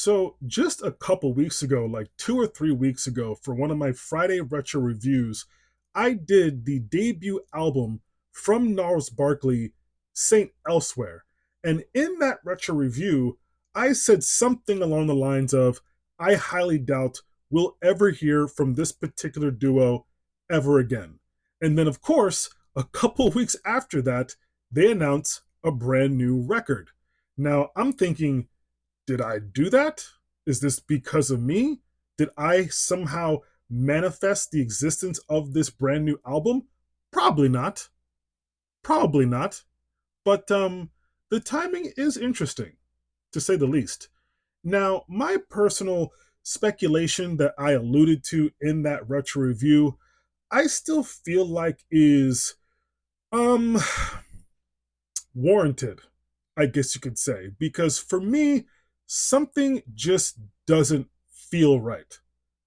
So, just a couple weeks ago, like 2 or 3 weeks ago, for one of my Friday retro reviews, I did the debut album from Gnarls Barkley, Saint Elsewhere. And in that retro review, I said something along the lines of, I highly doubt we'll ever hear from this particular duo ever again. And then, of course, a couple weeks after that, they announce a brand new record. Now, I'm thinking, did I do that? Is this because of me? Did I somehow manifest the existence of this brand new album? Probably not. Probably not. But the timing is interesting, to say the least. Now, my personal speculation that I alluded to in that retro review, I still feel like is um warranted, I guess you could say, because for me, something just doesn't feel right.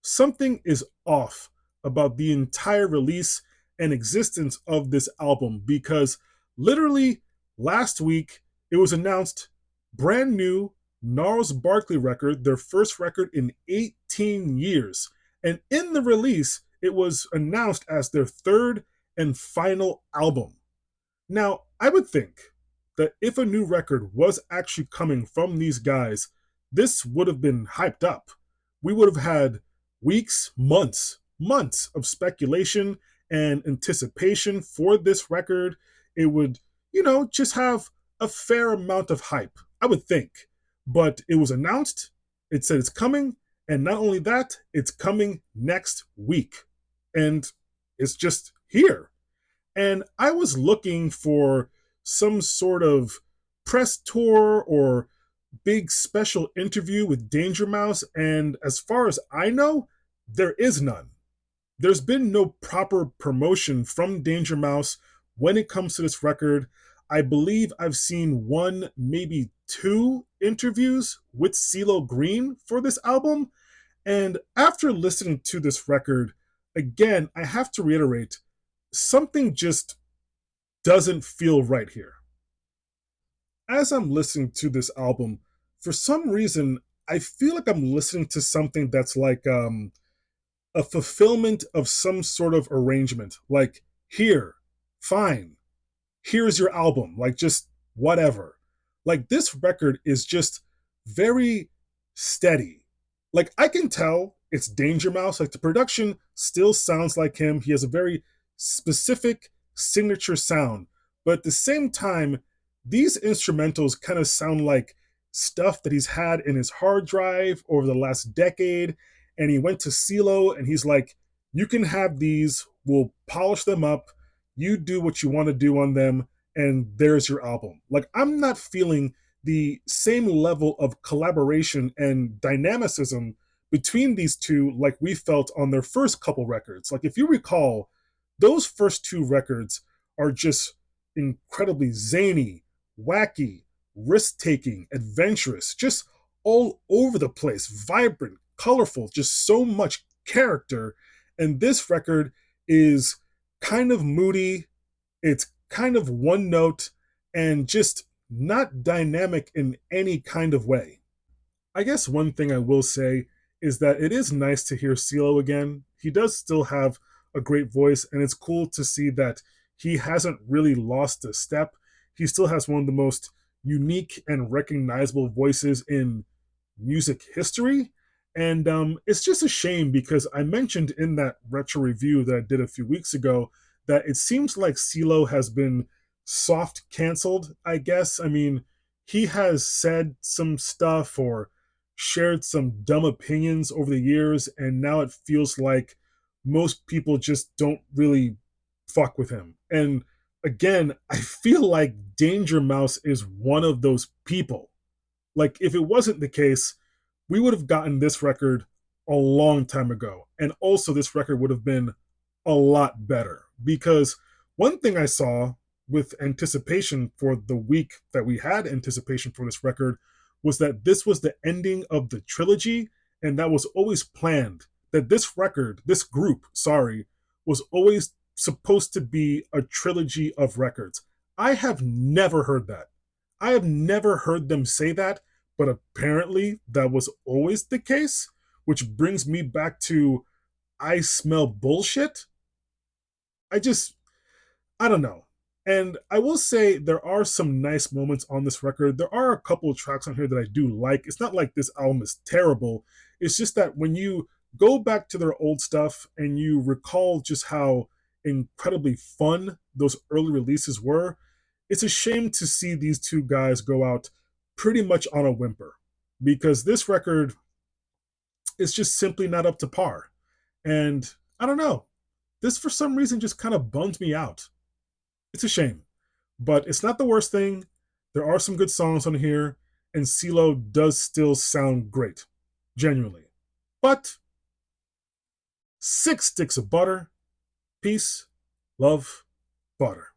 Something is off about the entire release and existence of this album because literally last week it was announced brand new Gnarls Barkley record, their first record in 18 years. And in the release, it was announced as their third and final album. Now, I would think that if a new record was actually coming from these guys, this would have been hyped up. We would have had weeks, months of speculation and anticipation for this record. It would, just have a fair amount of hype, I would think. But it was announced, it said it's coming, and not only that, it's coming next week. And it's just here. And I was looking for some sort of press tour or big special interview with Danger Mouse, and as far as I know, there is none. There's been no proper promotion from Danger Mouse when it comes to this record. I believe I've seen one, maybe two interviews with CeeLo Green for this album, and after listening to this record, again, I have to reiterate, something just doesn't feel right here. As I'm listening to this album, for some reason, I feel like I'm listening to something that's like a fulfillment of some sort of arrangement. Like, here, fine, here's your album. Like, just whatever. Like, this record is just very steady. Like, I can tell it's Danger Mouse. Like, the production still sounds like him. He has a very specific signature sound. But at the same time, these instrumentals kind of sound like stuff that he's had in his hard drive over the last decade. And he went to CeeLo and he's like, you can have these, we'll polish them up, you do what you want to do on them, and there's your album. Like, I'm not feeling the same level of collaboration and dynamicism between these two like we felt on their first couple records. Like, if you recall, those first two records are just incredibly zany, wacky, risk taking, adventurous, just all over the place, vibrant, colorful, just so much character. And this record is kind of moody, it's kind of one note, and just not dynamic in any kind of way. I guess one thing I will say is that it is nice to hear CeeLo again. He does still have a great voice, and it's cool to see that he hasn't really lost a step. He still has one of the most unique and recognizable voices in music history. And it's just a shame because I mentioned in that retro review that I did a few weeks ago that it seems like CeeLo has been soft canceled, I guess. I mean, he has said some stuff or shared some dumb opinions over the years, and now it feels like most people just don't really fuck with him. And again, I feel like Danger Mouse is one of those people. Like, if it wasn't the case, we would have gotten this record a long time ago. And also, this record would have been a lot better. Because one thing I saw with anticipation for the week that we had anticipation for this record was that this was the ending of the trilogy. And that was always planned. That this record, this group, sorry, was always supposed to be a trilogy of records. I have never heard that. I have never heard them say that, but apparently that was always the case, which brings me back to I smell bullshit. I just, I don't know. And I will say there are some nice moments on this record. There are a couple of tracks on here that I do like. It's not like this album is terrible. It's just that when you go back to their old stuff and you recall just how incredibly fun those early releases were, it's a shame to see these two guys go out pretty much on a whimper because this record is just simply not up to par. And I don't know. This, for some reason, just kind of bums me out. It's a shame, but it's not the worst thing. There are some good songs on here, and CeeLo does still sound great, genuinely. But 6 sticks of butter, peace, love, butter.